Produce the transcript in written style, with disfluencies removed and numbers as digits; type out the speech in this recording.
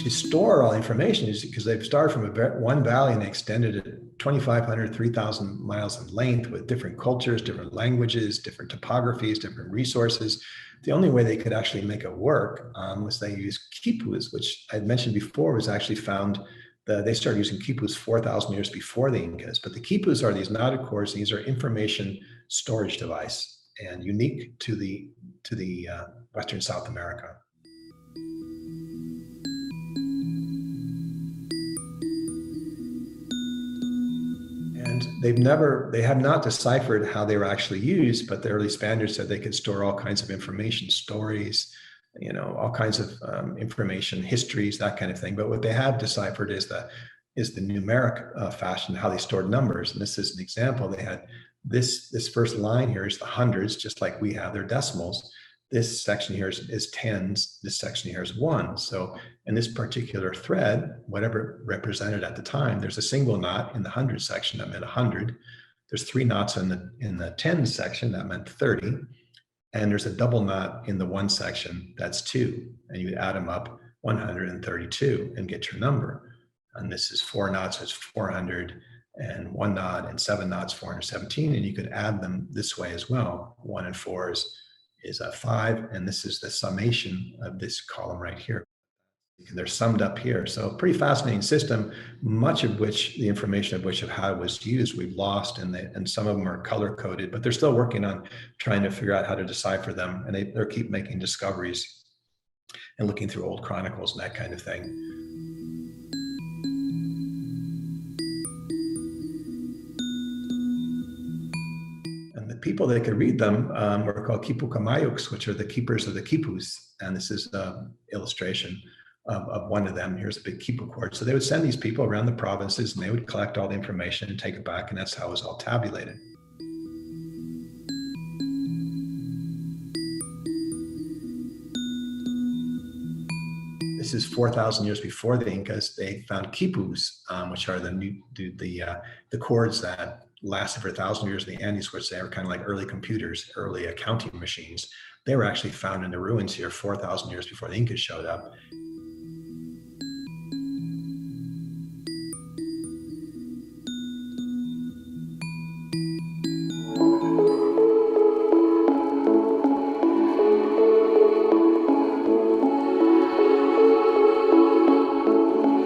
actually store all information is because they've started from one valley and they extended it 2,500, 3,000 miles in length with different cultures, different languages, different topographies, different resources. The only way they could actually make it work was they used quipus, which I had mentioned before was actually found. They started using quipus 4,000 years before the Incas, but the quipus are these knotted cords, and these are information storage device and unique to the Western South America. And they have not deciphered how they were actually used, but the early Spaniards said they could store all kinds of information, stories, all kinds of information, histories, that kind of thing. But what they have deciphered is the numeric fashion, how they stored numbers. And this is an example. They had this first line here is the hundreds, just like we have their decimals. This section here is tens. This section here is ones. So in this particular thread, whatever represented at the time, there's a single knot in the hundred section that meant 100. There's 3 knots in the tens section that meant 30. And there's a double knot in the 1 section that's 2. And you add them up, 132, and get your number. And this is 4 knots, it's 400, and 1 knot and 7 knots, 417. And you could add them this way as well. 1 and 4 is a 5, and this is the summation of this column right here. They're summed up here. So pretty fascinating system, much of which, the information of how it was used, we've lost, and some of them are color coded, but they're still working on trying to figure out how to decipher them. And they keep making discoveries and looking through old chronicles and that kind of thing. People that could read them were called Quipu Camayux, which are the keepers of the quipus. And this is an illustration of one of them. Here's a big quipu cord. So they would send these people around the provinces and they would collect all the information and take it back. And that's how it was all tabulated. This is 4,000 years before the Incas. They found quipus, which are the cords that lasted for 1,000 years in the Andes, which they were kind of like early computers, early accounting machines. They were actually found in the ruins here 4,000 years before the Incas showed up.